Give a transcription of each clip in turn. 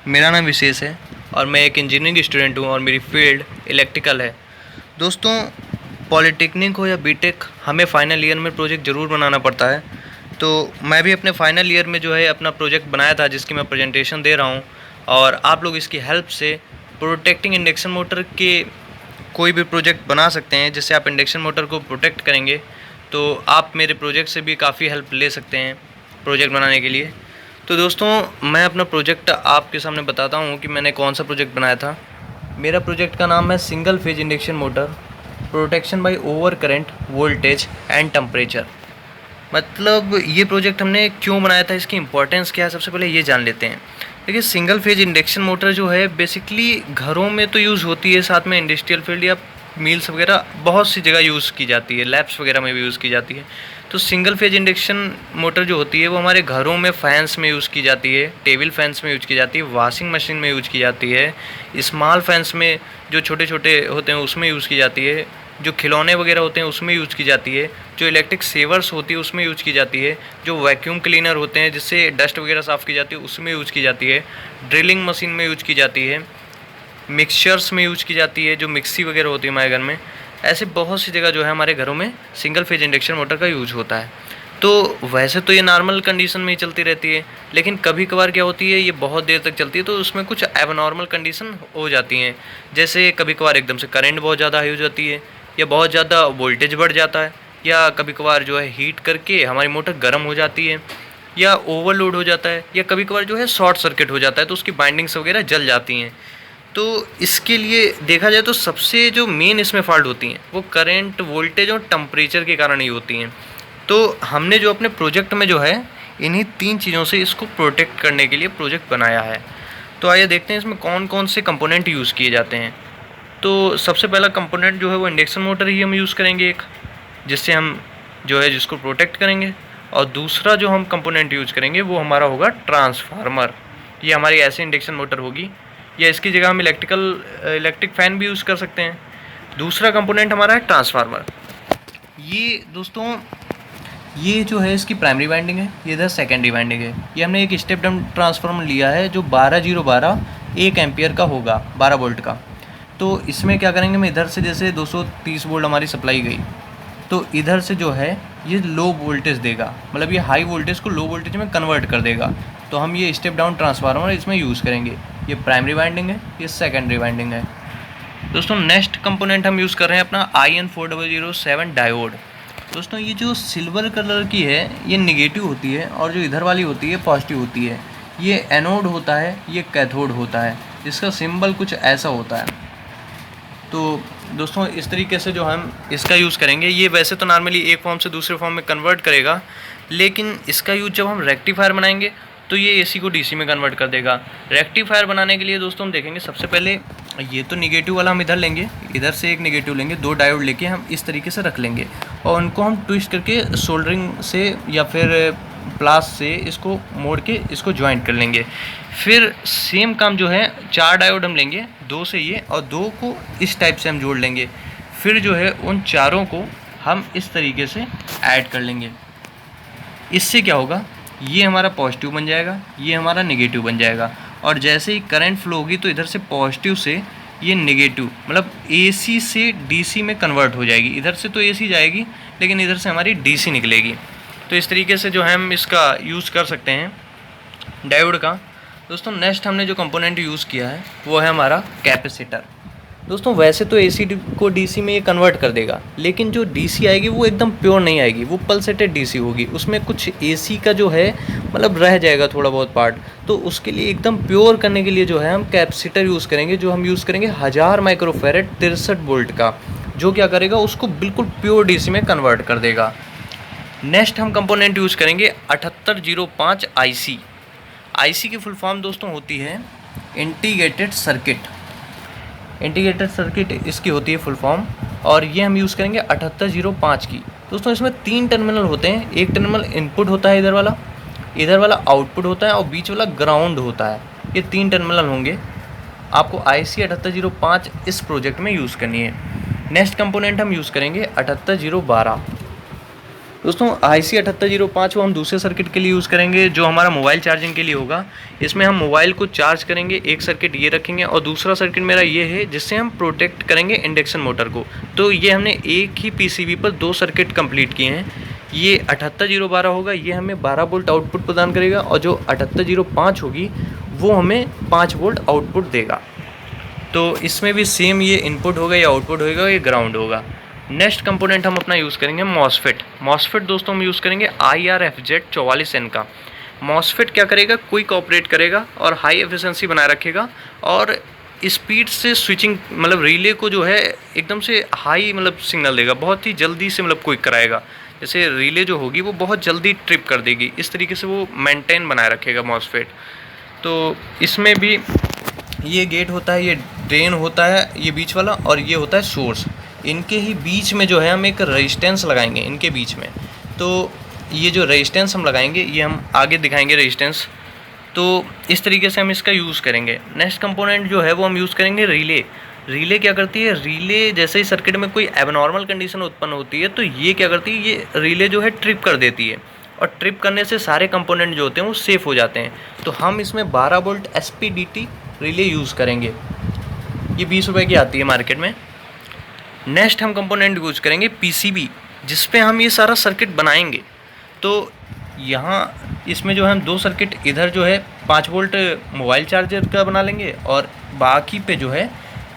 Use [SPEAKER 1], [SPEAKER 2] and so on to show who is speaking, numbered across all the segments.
[SPEAKER 1] मेरा नाम विशेष है और मैं एक इंजीनियरिंग स्टूडेंट हूँ और मेरी फील्ड इलेक्ट्रिकल है। दोस्तों, पॉलिटेक्निक हो या बीटेक, हमें फाइनल ईयर में प्रोजेक्ट ज़रूर बनाना पड़ता है। तो मैं भी अपने फाइनल ईयर में जो है अपना प्रोजेक्ट बनाया था, जिसकी मैं प्रेजेंटेशन दे रहा हूँ। और आप लोग इसकी हेल्प से प्रोटेक्टिंग इंडक्शन मोटर के कोई भी प्रोजेक्ट बना सकते हैं। जिससे आप इंडक्शन मोटर को प्रोटेक्ट करेंगे तो आप मेरे प्रोजेक्ट से भी काफ़ी हेल्प ले सकते हैं प्रोजेक्ट बनाने के लिए। तो दोस्तों, मैं अपना प्रोजेक्ट आपके सामने बताता हूँ कि मैंने कौन सा प्रोजेक्ट बनाया था। मेरा प्रोजेक्ट का नाम है single phase induction motor protection bye over current voltage and temperature. मतलब ये प्रोजेक्ट हमने क्यों बनाया था, इसकी इंपॉर्टेंस क्या है, सबसे पहले ये जान लेते हैं। देखिए, सिंगल फेज इंडक्शन मोटर जो है बेसिकली घरों में तो यूज़ होती है, साथ में इंडस्ट्रियल फील्ड या मिल्स वगैरह बहुत सी जगह यूज़ की जाती है, लैब्स वगैरह में भी यूज़ की जाती है। तो सिंगल फेज इंडक्शन मोटर जो होती है वो हमारे घरों में फ़ैन्स में यूज़ की जाती है, टेबल फैंस में यूज़ की जाती है, वॉशिंग मशीन में यूज़ की जाती है, स्मॉल फैंस में जो छोटे छोटे होते हैं उसमें यूज़ की जाती है, जो खिलौने वगैरह होते हैं उसमें यूज़ की जाती है, जो इलेक्ट्रिक सेवर्स होती है उसमें यूज़ की जाती है, जो वैक्यूम क्लीनर होते हैं जिससे डस्ट वगैरह साफ़ की जाती है उसमें यूज़ की जाती है, ड्रिलिंग मशीन में यूज़ की जाती है, मिक्सचर्स में यूज़ की जाती है, जो मिक्सी वगैरह होती है हमारे घर में। ऐसे बहुत सी जगह जो है हमारे घरों में सिंगल फेज इंडक्शन मोटर का यूज़ होता है। तो वैसे तो ये नॉर्मल कंडीशन में ही चलती रहती है, लेकिन कभी कभार क्या होती है, ये बहुत देर तक चलती है तो उसमें कुछ एबनॉर्मल कंडीशन हो जाती हैं। जैसे कभी कभार एकदम से करंट बहुत ज़्यादा हाई हो जाती है, या बहुत ज़्यादा वोल्टेज बढ़ जाता है, या कभी कभार जो है हीट करके हमारी मोटर गर्म हो जाती है, या ओवरलोड हो जाता है, या कभी कभार जो है शॉर्ट सर्किट हो जाता है तो उसकी बाइंडिंग्स वगैरह जल जाती हैं। तो इसके लिए देखा जाए तो सबसे जो मेन इसमें फॉल्ट होती हैं वो करंट, वोल्टेज और टेम्परेचर के कारण ही होती हैं। तो हमने जो अपने प्रोजेक्ट में जो है इन्हीं 3 चीज़ों से इसको प्रोटेक्ट करने के लिए प्रोजेक्ट बनाया है। तो आइए देखते हैं इसमें कौन कौन से कंपोनेंट यूज़ किए जाते हैं। तो सबसे पहला कंपोनेंट जो है वो इंडक्शन मोटर ही हम यूज़ करेंगे एक, जिससे हम जो है जिसको प्रोटेक्ट करेंगे। और दूसरा जो हम कंपोनेंट यूज़ करेंगे वो हमारा होगा ट्रांसफार्मर। ये हमारी ऐसी इंडक्शन मोटर होगी, या इसकी जगह हम इलेक्ट्रिक फ़ैन भी यूज़ कर सकते हैं। दूसरा कंपोनेंट हमारा है ट्रांसफार्मर। ये दोस्तों, ये जो है इसकी प्राइमरी वाइंडिंग है, ये इधर सेकेंडरी वाइंडिंग है। ये हमने एक स्टेप डाउन ट्रांसफार्मर लिया है जो 12012 1 एम्पियर का होगा, 12 वोल्ट का। तो इसमें क्या करेंगे, मैं इधर से जैसे 230 वोल्ट हमारी सप्लाई गई, तो इधर से जो है ये लो वोल्टेज देगा, मतलब ये हाई वोल्टेज को लो वोल्टेज में कन्वर्ट कर देगा। तो हम ये स्टेप डाउन ट्रांसफार्मर इसमें यूज़ करेंगे। ये प्राइमरी वाइंडिंग है, ये सेकेंडरी वाइंडिंग है। दोस्तों, नेक्स्ट कंपोनेंट हम यूज़ कर रहे हैं अपना IN4007 डायोड। दोस्तों, ये जो सिल्वर कलर की है ये निगेटिव होती है और जो इधर वाली होती है पॉजिटिव होती है। ये एनोड होता है, ये कैथोड होता है। इसका सिंबल कुछ ऐसा होता है। तो दोस्तों, इस तरीके से जो हम इसका यूज़ करेंगे, ये वैसे तो नॉर्मली एक फॉर्म से दूसरे फॉर्म में कन्वर्ट करेगा, लेकिन इसका यूज़ जब हम रेक्टिफायर बनाएंगे तो ये AC को DC में कन्वर्ट कर देगा। रेक्टिफायर बनाने के लिए दोस्तों हम देखेंगे, सबसे पहले ये तो निगेटिव वाला हम इधर लेंगे, इधर से एक निगेटिव लेंगे, 2 डायोड लेके हम इस तरीके से रख लेंगे और उनको हम ट्विस्ट करके सोल्डरिंग से या फिर प्लास से इसको मोड़ के इसको ज्वाइंट कर लेंगे। फिर सेम काम जो है 4 डायोड हम लेंगे, 2 से ये और 2 को इस टाइप से हम जोड़ लेंगे। फिर जो है उन चारों को हम इस तरीके से ऐड कर लेंगे। इससे क्या होगा, ये हमारा पॉजिटिव बन जाएगा, ये हमारा नेगेटिव बन जाएगा। और जैसे ही करंट फ्लो होगी तो इधर से पॉजिटिव से ये नेगेटिव, मतलब AC से DC में कन्वर्ट हो जाएगी। इधर से तो AC जाएगी लेकिन इधर से हमारी DC निकलेगी। तो इस तरीके से जो है हम इसका यूज़ कर सकते हैं डायोड का। दोस्तों, नेक्स्ट हमने जो कंपोनेंट यूज़ किया है वो है हमारा कैपेसिटर। दोस्तों, वैसे तो AC को DC में ये कन्वर्ट कर देगा, लेकिन जो DC आएगी वो एकदम प्योर नहीं आएगी, वो पल्सेटेड DC होगी। उसमें कुछ AC का जो है मतलब रह जाएगा थोड़ा बहुत पार्ट। तो उसके लिए एकदम प्योर करने के लिए जो है हम कैपेसिटर यूज़ करेंगे, जो हम यूज़ करेंगे 1000 माइक्रोफैरेड 63 वोल्ट का, जो क्या करेगा उसको बिल्कुल प्योर DC में कन्वर्ट कर देगा। नेक्स्ट हम कंपोनेंट यूज़ करेंगे 7805 IC की फुल फॉर्म दोस्तों होती है इंटीग्रेटेड सर्किट। इंटीग्रेटेड सर्किट इसकी होती है फुल फॉर्म, और ये हम यूज़ करेंगे 7805 की। दोस्तों, इसमें 3 टर्मिनल होते हैं। एक टर्मिनल इनपुट होता है इधर वाला आउटपुट होता है और बीच वाला ग्राउंड होता है। ये 3 टर्मिनल होंगे। आपको IC 7805 इस प्रोजेक्ट में यूज़ करनी है। नेक्स्ट कंपोनेंट हम यूज़ करेंगे 7812। दोस्तों IC7805 वो हम दूसरे सर्किट के लिए यूज़ करेंगे जो हमारा मोबाइल चार्जिंग के लिए होगा। इसमें हम मोबाइल को चार्ज करेंगे, एक सर्किट ये रखेंगे और दूसरा सर्किट मेरा ये है जिससे हम प्रोटेक्ट करेंगे इंडक्शन मोटर को। तो ये हमने एक ही PCB पर 2 सर्किट कंप्लीट किए हैं। ये 78012 होगा, ये हमें 12 वोल्ट आउटपुट प्रदान करेगा और जो 78005 होगी वो हमें 5 वोल्ट आउटपुट देगा। तो इसमें भी सेम ये इनपुट होगा, ये आउटपुट होगा, ये ग्राउंड होगा। नेक्स्ट कंपोनेंट हम अपना यूज़ करेंगे मॉसफेट दोस्तों हम यूज़ करेंगे IRFZ44N का। मॉसफेट क्या करेगा, क्विक ऑपरेट करेगा और हाई एफिशिएंसी बनाए रखेगा और स्पीड से स्विचिंग मतलब रिले को जो है एकदम से हाई मतलब सिग्नल देगा, बहुत ही जल्दी से मतलब क्विक कराएगा। जैसे रिले जो होगी वो बहुत जल्दी ट्रिप कर देगी, इस तरीके से वो मेंटेन बनाए रखेगा मॉसफेट। तो इसमें भी ये गेट होता है, ये ड्रेन होता है, ये बीच वाला, और ये होता है सोर्स। इनके ही बीच में जो है हम एक रेजिस्टेंस लगाएंगे इनके बीच में। तो ये जो रेजिस्टेंस हम लगाएंगे ये हम आगे दिखाएंगे रेजिस्टेंस। तो इस तरीके से हम इसका यूज़ करेंगे। नेक्स्ट कंपोनेंट जो है वो हम यूज़ करेंगे रिले क्या करती है, रिले जैसे ही सर्किट में कोई एबनॉर्मल कंडीशन उत्पन्न होती है तो ये क्या करती है, ये रिले जो है ट्रिप कर देती है और ट्रिप करने से सारे कंपोनेंट जो होते हैं वो सेफ़ हो जाते हैं। तो हम इसमें 12 वोल्ट SPDT रिले यूज़ करेंगे, ये 20 रुपये की आती है मार्केट में। नेक्स्ट हम कंपोनेंट यूज़ करेंगे PCB, जिस पे हम ये सारा सर्किट बनाएंगे। तो यहाँ इसमें जो है हम 2 सर्किट इधर जो है 5 वोल्ट मोबाइल चार्जर का बना लेंगे और बाकी पे जो है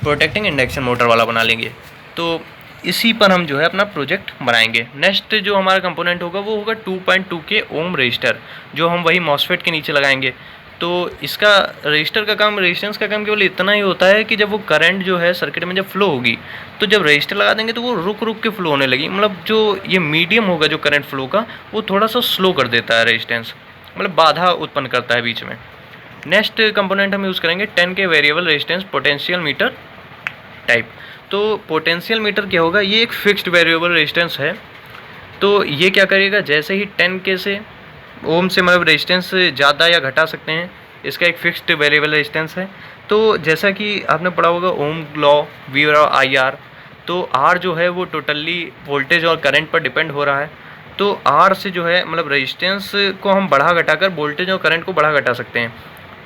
[SPEAKER 1] प्रोटेक्टिंग इंडक्शन मोटर वाला बना लेंगे। तो इसी पर हम जो है अपना प्रोजेक्ट बनाएंगे। नेक्स्ट जो हमारा कंपोनेंट होगा वो होगा 2.2K ओम रजिस्टर, जो हम वही मॉसफेट के नीचे लगाएंगे। तो इसका रजिस्टर का काम, रेजिस्टेंस का काम केवल इतना ही होता है कि जब वो करंट जो है सर्किट में जब फ्लो होगी तो जब रजिस्टर लगा देंगे तो वो रुक रुक के फ्लो होने लगी, मतलब जो ये मीडियम होगा जो करंट फ्लो का वो थोड़ा सा स्लो कर देता है रेजिस्टेंस, मतलब बाधा उत्पन्न करता है बीच में। नेक्स्ट कंपोनेंट हम यूज़ करेंगे 10K variable resistance potential meter type. तो पोटेंशियल मीटर क्या होगा, ये एक फिक्स्ड वेरिएबल रेजिस्टेंस है। तो ये क्या करेगा, जैसे ही 10K से ओम से मतलब रेजिस्टेंस ज़्यादा या घटा सकते हैं, इसका एक फिक्स्ड वेरिएबल रेजिस्टेंस है। तो जैसा कि आपने पढ़ा होगा ओम लॉ V और IR, तो R जो है वो टोटली वोल्टेज और करंट पर डिपेंड हो रहा है। तो R से जो है मतलब रेजिस्टेंस को हम बढ़ा घटा कर वोल्टेज और करंट को बढ़ा घटा सकते हैं।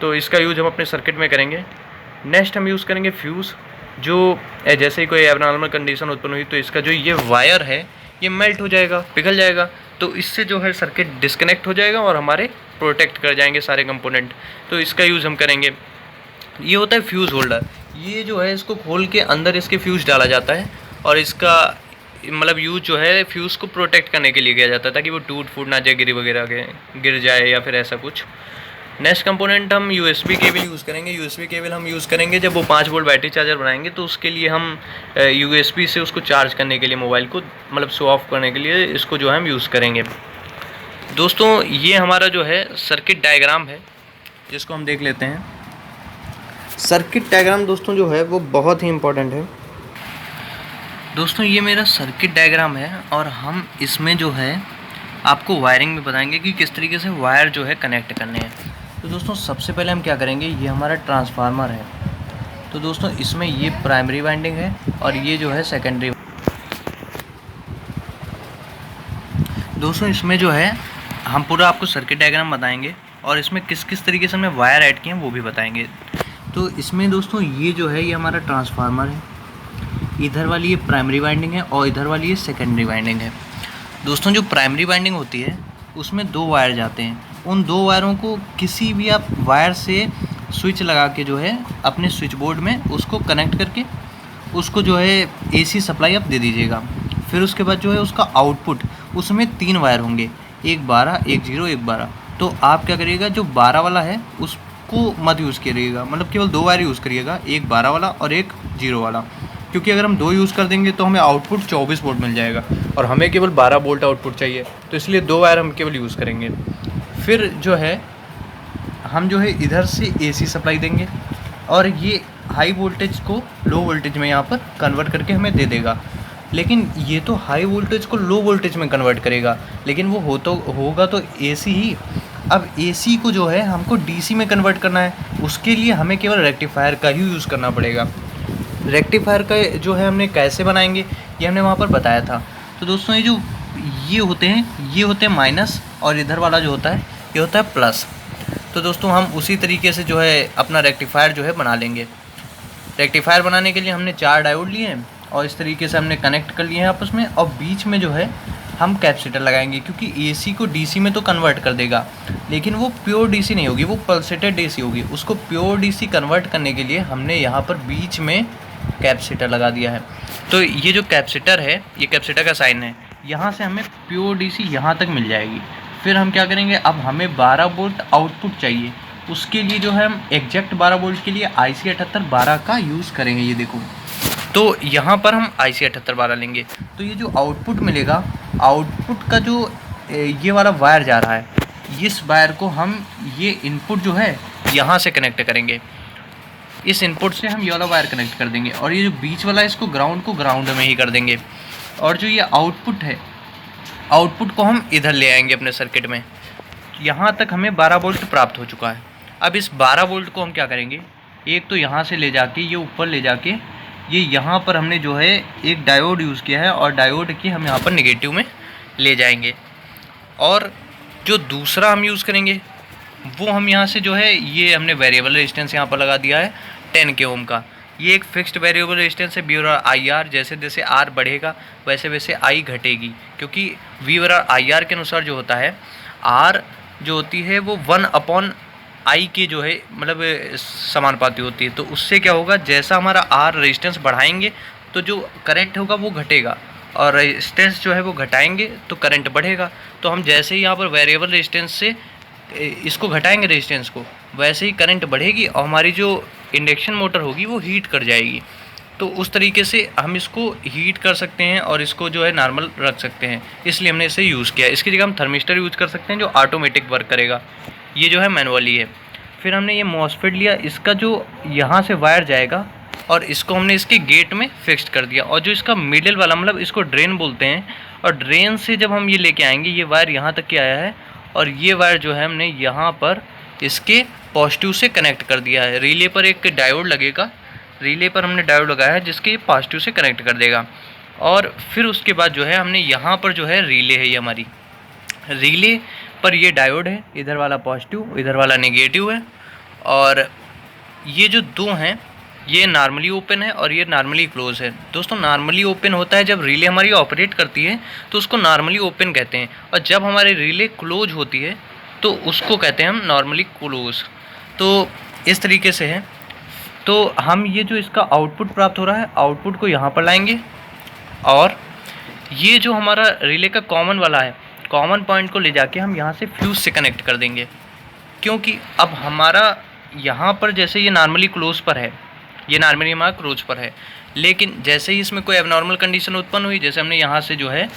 [SPEAKER 1] तो इसका यूज़ हम अपने सर्किट में करेंगे। नेक्स्ट हम यूज़ करेंगे फ्यूज़, जो जैसे ही कोई एबनॉर्मल कंडीशन उत्पन्न हुई तो इसका जो ये वायर है ये मेल्ट हो जाएगा, पिघल जाएगा, तो इससे जो है सर्किट डिस्कनेक्ट हो जाएगा और हमारे प्रोटेक्ट कर जाएंगे सारे कंपोनेंट। तो इसका यूज़ हम करेंगे। ये होता है फ्यूज़ होल्डर, ये जो है इसको खोल के अंदर इसके फ्यूज़ डाला जाता है और इसका मतलब यूज़ जो है फ्यूज़ को प्रोटेक्ट करने के लिए किया जाता है ताकि वो टूट फूट ना जाए, गिर जाए या फिर ऐसा कुछ। नेक्स्ट कंपोनेंट हम USB केबल यूज़ करेंगे। USB केबल हम यूज़ करेंगे जब वो 5 वोल्ट बैटरी चार्जर बनाएंगे तो उसके लिए हम USB से उसको चार्ज करने के लिए मोबाइल को मतलब शो ऑफ करने के लिए इसको जो है हम यूज़ करेंगे। दोस्तों ये हमारा जो है सर्किट डायग्राम है जिसको हम देख लेते हैं। सर्किट डायग्राम दोस्तों जो है वो बहुत ही इम्पोर्टेंट है। दोस्तों ये मेरा सर्किट डायग्राम है और हम इसमें जो है आपको वायरिंग में बताएंगे कि किस तरीके से वायर जो है कनेक्ट करने हैं। तो दोस्तों सबसे पहले हम क्या करेंगे, ये हमारा ट्रांसफार्मर है। तो दोस्तों इसमें ये प्राइमरी वाइंडिंग है और ये जो है सेकेंडरी। दोस्तों इसमें जो है हम पूरा आपको सर्किट डायग्राम बताएंगे और इसमें किस किस तरीके से हमने वायर ऐड किए हैं वो भी बताएंगे। तो इसमें दोस्तों ये जो है ये हमारा ट्रांसफार्मर है, इधर वाली ये प्राइमरी वाइंडिंग है और इधर वाली ये सेकेंडरी वाइंडिंग है। दोस्तों जो प्राइमरी वाइंडिंग होती है उसमें 2 वायर जाते हैं, उन 2 वायरों को किसी भी आप वायर से स्विच लगा के जो है अपने स्विच बोर्ड में उसको कनेक्ट करके उसको जो है AC सप्लाई आप दे दीजिएगा। फिर उसके बाद जो है उसका आउटपुट, उसमें 3 वायर होंगे, एक 12, एक 0, एक 12। तो आप क्या करिएगा, जो 12 वाला है उसको मत यूज़ करिएगा, मतलब केवल 2 वायर यूज़ करिएगा, एक 12 वाला और एक 0 वाला, क्योंकि अगर हम 2 यूज़ कर देंगे तो हमें आउटपुट 24 वोल्ट मिल जाएगा और हमें केवल 12 वोल्ट आउटपुट चाहिए, तो इसलिए 2 वायर हम केवल यूज़ करेंगे। फिर जो है हम जो है इधर से AC सप्लाई देंगे और ये हाई वोल्टेज को लो वोल्टेज में यहाँ पर कन्वर्ट करके हमें दे देगा। लेकिन ये तो हाई वोल्टेज को लो वोल्टेज में कन्वर्ट करेगा, लेकिन वो होगा तो AC ही। अब AC को जो है हमको DC में कन्वर्ट करना है, उसके लिए हमें केवल रेक्टिफायर का ही यूज़ करना पड़ेगा। रेक्टिफायर का जो है हमने कैसे बनाएंगे ये हमने वहाँ पर बताया था। तो दोस्तों ये जो ये होते हैं माइनस, और इधर वाला जो होता है ये होता है प्लस। तो दोस्तों हम उसी तरीके से जो है अपना रेक्टिफायर जो है बना लेंगे। रेक्टिफायर बनाने के लिए हमने 4 डायोड लिए हैं और इस तरीके से हमने कनेक्ट कर लिए हैं आपस में, और बीच में जो है हम कैपेसिटर लगाएंगे, क्योंकि एसी को डीसी में तो कन्वर्ट कर देगा, लेकिन वो प्योर डीसी नहीं होगी, वो पल्सेटेड डीसी होगी। उसको प्योर डीसी कन्वर्ट करने के लिए हमने यहाँ पर बीच में कैपेसिटर लगा दिया है। तो ये जो कैपेसिटर है, ये कैपेसिटर का साइन है, यहाँ से हमें प्योर डीसी यहाँ तक मिल जाएगी। फिर हम क्या करेंगे, अब हमें 12 वोल्ट आउटपुट चाहिए, उसके लिए जो है हम एग्जैक्ट 12 वोल्ट के लिए IC 7812 का यूज़ करेंगे। ये देखो, तो यहाँ पर हम IC 7812 लेंगे। तो ये जो आउटपुट मिलेगा, आउटपुट का जो ये वाला वायर जा रहा है, इस वायर को हम ये इनपुट जो है यहाँ से कनेक्ट करेंगे, इस इनपुट से हम ये वाला वायर कनेक्ट कर देंगे, और ये जो बीच वाला है इसको ग्राउंड में ही कर देंगे। और जो ये आउटपुट है, आउटपुट को हम इधर ले आएंगे अपने सर्किट में। यहाँ तक हमें 12 वोल्ट प्राप्त हो चुका है। अब इस 12 वोल्ट को हम क्या करेंगे, एक तो यहाँ से ले जाके ये ऊपर ले जाके ये यहाँ पर हमने जो है एक डायोड यूज़ किया है, और डायोड की हम यहाँ पर नेगेटिव में ले जाएंगे। और जो दूसरा हम यूज़ करेंगे वो हम यहाँ से जो है, ये हमने वेरिएबल रेजिस्टेंस यहाँ पर लगा दिया है 10 के ओम का। ये एक फिक्स्ड वेरिएबल रेजिस्टेंस है। वी और आई आर, जैसे जैसे आर बढ़ेगा वैसे वैसे आई घटेगी, क्योंकि वी और आई आर के अनुसार जो होता है, आर जो होती है वो 1/I के जो है मतलब समानुपाती होती है। तो उससे क्या होगा, जैसा हमारा आर रेजिस्टेंस बढ़ाएंगे तो जो करंट होगा वो घटेगा, और रेजिस्टेंस जो है वो घटाएंगे तो करंट बढ़ेगा। तो हम जैसे ही यहाँ पर वेरिएबल रेजिस्टेंस से इसको घटाएंगे रेजिस्टेंस को, वैसे ही करंट बढ़ेगी और हमारी जो इंडक्शन मोटर होगी वो हीट कर जाएगी। तो उस तरीके से हम इसको हीट कर सकते हैं और इसको जो है नॉर्मल रख सकते हैं, इसलिए हमने इसे यूज़ किया। इसकी जगह हम थर्मिस्टर यूज़ कर सकते हैं जो ऑटोमेटिक वर्क करेगा, ये जो है मैनुअली है। फिर हमने ये मॉसफेट लिया, इसका जो यहाँ से वायर जाएगा और इसको हमने इसके गेट में फिक्स्ड कर दिया, और जो इसका मिडिल वाला मतलब इसको ड्रेन बोलते हैं, और ड्रेन से जब हम ये लेके आएंगे, ये वायर यहाँ तक के आया है, और ये वायर जो है हमने यहाँ पर इसके पॉजिटिव से कनेक्ट कर दिया है। रिले पर एक डायोड लगेगा, रिले पर हमने डायोड लगाया है जिसके ये पॉजिटिव से कनेक्ट कर देगा। और फिर उसके बाद जो है हमने यहाँ पर जो है रिले है, ये हमारी रिले पर ये डायोड है, इधर वाला पॉजिटिव इधर वाला नेगेटिव है। और ये जो दो हैं ये नॉर्मली ओपन है और ये नॉर्मली क्लोज है। दोस्तों नॉर्मली ओपन होता है जब रिले हमारी ऑपरेट करती है तो उसको नॉर्मली ओपन कहते हैं, और जब हमारी रिले क्लोज होती है तो उसको कहते हैं हम नॉर्मली क्लोज। तो इस तरीके से है। तो हम ये जो इसका आउटपुट प्राप्त हो रहा है, आउटपुट को यहाँ पर लाएंगे, और ये जो हमारा रिले का कॉमन वाला है, कॉमन पॉइंट को ले जाके हम यहाँ से फ्यूज़ से कनेक्ट कर देंगे। क्योंकि अब हमारा यहाँ पर जैसे ये नॉर्मली क्लोज पर है, ये नॉर्मली हमारा क्लोज पर है, लेकिन जैसे ही इसमें कोई एबनॉर्मल कंडीशन उत्पन्न हुई, जैसे हमने यहाँ से जो है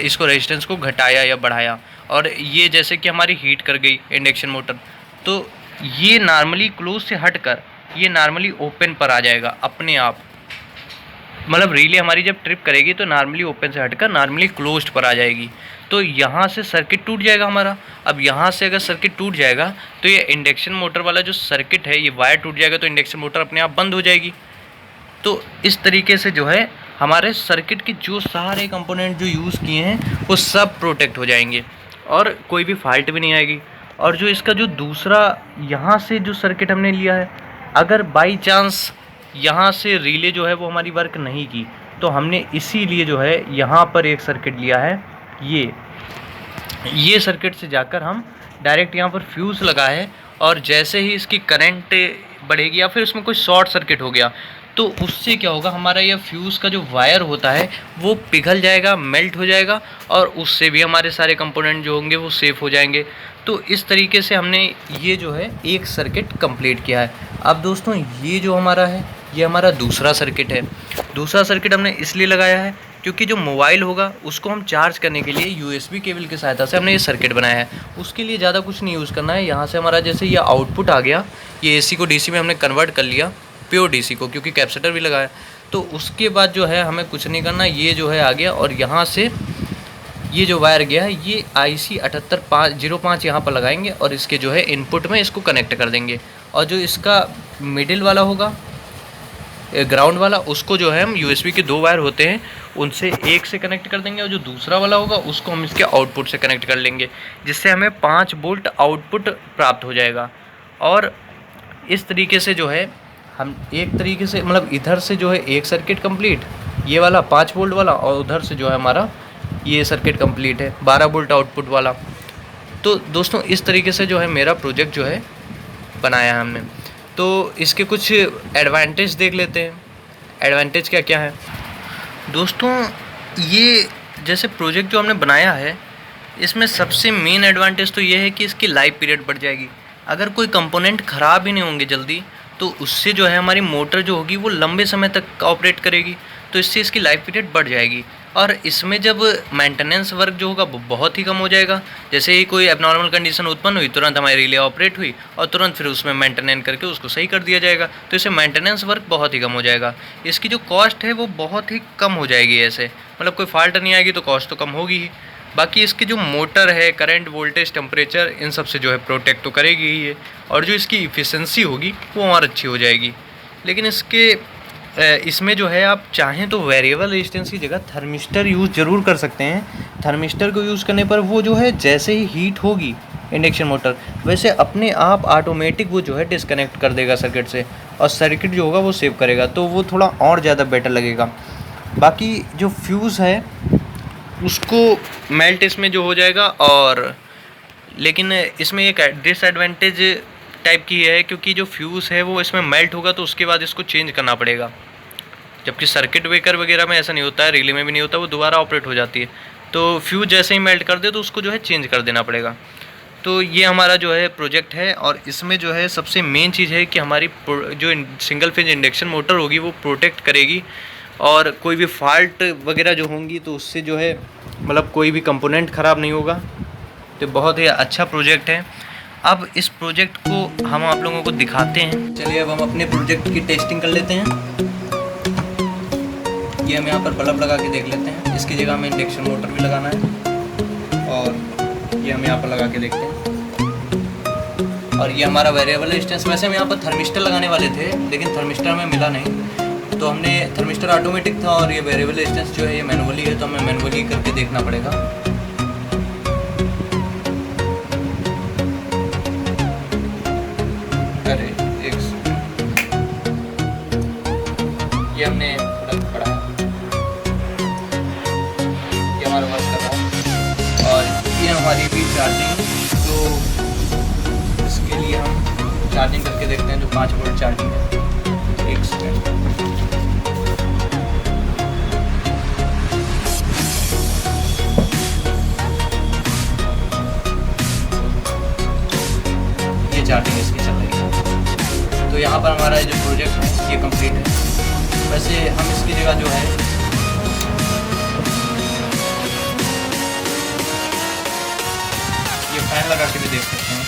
[SPEAKER 1] इसको रेजिस्टेंस को घटाया या बढ़ाया, और ये जैसे कि हमारी हीट कर गई इंडक्शन मोटर, तो ये नॉर्मली क्लोज से हटकर ये नॉर्मली ओपन पर आ जाएगा अपने आप। मतलब रिले हमारी जब ट्रिप करेगी तो नॉर्मली ओपन से हटकर नॉर्मली क्लोज्ड पर आ जाएगी। तो यहाँ से सर्किट टूट जाएगा हमारा। अब यहाँ से अगर सर्किट टूट जाएगा तो ये इंडक्शन मोटर वाला जो सर्किट है, ये वायर टूट जाएगा, तो इंडक्शन मोटर अपने आप बंद हो जाएगी। तो इस तरीके से जो है हमारे सर्किट के जो सारे कंपोनेंट जो यूज़ किए हैं वो सब प्रोटेक्ट हो जाएंगे और कोई भी फॉल्ट भी नहीं आएगी। और जो इसका जो दूसरा यहाँ से जो सर्किट हमने लिया है, अगर बाई चांस यहाँ से रिले जो है वो हमारी वर्क नहीं की, तो हमने इसीलिए जो है यहाँ पर एक सर्किट लिया है, ये सर्किट से जाकर हम डायरेक्ट यहाँ पर फ्यूज़ लगा है, और जैसे ही इसकी करंट बढ़ेगी या फिर उसमें कोई शॉर्ट सर्किट हो गया तो उससे क्या होगा, हमारा यह फ्यूज़ का जो वायर होता है वो पिघल जाएगा, मेल्ट हो जाएगा, और उससे भी हमारे सारे कंपोनेंट जो होंगे वो सेफ हो जाएंगे। तो इस तरीके से हमने ये जो है एक सर्किट कंप्लीट किया है। अब दोस्तों ये जो हमारा है ये हमारा दूसरा सर्किट है। दूसरा सर्किट हमने इसलिए लगाया है क्योंकि जो मोबाइल होगा उसको हम चार्ज करने के लिए USB केबल की सहायता से हमने ये सर्किट बनाया है। उसके लिए ज़्यादा कुछ नहीं यूज़ करना है। यहाँ से हमारा जैसे ये आउटपुट आ गया, ये AC को DC में हमने कन्वर्ट कर लिया, प्योर DC को, क्योंकि कैपेसिटर भी लगाया। तो उसके बाद जो है हमें कुछ नहीं करना, ये जो है आ गया, और यहाँ से ये जो वायर गया है ये IC 7805 यहाँ पर लगाएंगे और इसके जो है इनपुट में इसको कनेक्ट कर देंगे। और जो इसका मिडिल वाला होगा ग्राउंड वाला, उसको जो है हम यूएसबी के 2 वायर होते हैं उनसे एक से कनेक्ट कर देंगे, और जो दूसरा वाला होगा उसको हम इसके आउटपुट से कनेक्ट कर लेंगे, जिससे हमें 5 वोल्ट आउटपुट प्राप्त हो जाएगा। और इस तरीके से जो है हम एक तरीके से मतलब इधर से जो है एक सर्किट कंप्लीट, ये वाला 5 वोल्ट वाला, और उधर से जो है हमारा ये सर्किट कंप्लीट है 12 वोल्ट आउटपुट वाला। तो दोस्तों इस तरीके से जो है मेरा प्रोजेक्ट जो है बनाया है हमने। तो इसके कुछ एडवांटेज देख लेते हैं। एडवांटेज क्या क्या है दोस्तों? ये जैसे प्रोजेक्ट जो हमने बनाया है, इसमें सबसे मेन एडवांटेज तो ये है कि इसकी लाइफ पीरियड बढ़ जाएगी। अगर कोई कंपोनेंट ख़राब ही नहीं होंगे जल्दी, तो उससे जो है हमारी मोटर जो होगी वो लंबे समय तक ऑपरेट करेगी, तो इससे इसकी लाइफ पीरियड बढ़ जाएगी। और इसमें जब मेंटेनेंस वर्क जो होगा वो बहुत ही कम हो जाएगा। जैसे ही कोई एबनॉर्मल कंडीशन उत्पन्न हुई, तुरंत हमारी रिले ऑपरेट हुई और तुरंत फिर उसमें मेंटेनेंस करके उसको सही कर दिया जाएगा, तो इससे मेंटेनेंस वर्क बहुत ही कम हो जाएगा। इसकी जो कॉस्ट है वो बहुत ही कम हो जाएगी। ऐसे मतलब कोई फॉल्ट नहीं आएगी तो कॉस्ट तो कम होगी ही। बाकी इसकी जो मोटर है, करंट, वोल्टेज, टेम्परेचर, इन सब से जो है प्रोटेक्ट तो करेगी ही ये, और जो इसकी इफ़िशेंसी होगी वो और अच्छी हो जाएगी। लेकिन इसमें जो है आप चाहें तो वेरिएबल रेजिस्टेंस की जगह थर्मिस्टर यूज़ ज़रूर कर सकते हैं। थर्मिस्टर को यूज़ करने पर वो जो है जैसे ही हीट होगी इंडक्शन मोटर, वैसे अपने आप ऑटोमेटिक वो जो है डिस्कनेक्ट कर देगा सर्किट से, और सर्किट जो होगा वो सेव करेगा, तो वो थोड़ा और ज़्यादा बेटर लगेगा। बाकी जो फ्यूज़ है उसको मेल्ट इसमें जो हो जाएगा, और लेकिन इसमें एक डिसएडवांटेज टाइप की है, क्योंकि जो फ्यूज़ है वो इसमें मेल्ट होगा तो उसके बाद इसको चेंज करना पड़ेगा। जबकि सर्किट ब्रेकर वगैरह में ऐसा नहीं होता है, रिले में भी नहीं होता, वो दोबारा ऑपरेट हो जाती है। तो फ्यूज़ जैसे ही मेल्ट कर दे तो उसको जो है चेंज कर देना पड़ेगा। तो ये हमारा जो है प्रोजेक्ट है, और इसमें जो है सबसे मेन चीज़ है कि हमारी जो सिंगल फेज इंडक्शन मोटर होगी वो प्रोटेक्ट करेगी, और कोई भी फॉल्ट वगैरह जो होंगी तो उससे जो है मतलब कोई भी कंपोनेंट ख़राब नहीं होगा। तो बहुत ही अच्छा प्रोजेक्ट है। अब इस प्रोजेक्ट को हम आप लोगों को दिखाते हैं। चलिए अब हम अपने प्रोजेक्ट की टेस्टिंग कर लेते हैं। ये हम यहाँ पर बल्ब लगा के देख लेते हैं। इसकी जगह हमें इंडक्शन मोटर भी लगाना है, और ये हम यहाँ पर लगा के देखते हैं। और ये हमारा वेरिएबल रेजिस्टेंस, वैसे हम यहाँ पर थर्मिस्टर लगाने वाले थे लेकिन थर्मिस्टर हमें मिला नहीं, तो हमने थर्मिस्टर ऑटोमेटिक था, और ये वेरिएबल रेजिस्टेंस जो है ये मैनुअली है, तो हमें मैनुअली करके देखना पड़ेगा। अरे ये हमने पढ़ा, ये हमारा वर्क कर रहा है। और ये हमारी भी चार्जिंग, तो इसके लिए हम चार्जिंग करके देखते हैं। जो 5 वोल्ट चार्जिंग है, 1 सेकेंड। ये चार्जिंग इसकी चल रही है। तो यहाँ पर हमारा जो प्रोजेक्ट है ये कंप्लीट है। वैसे हम इसकी जगह जो है ये फैन लगा के भी देख सकते हैं।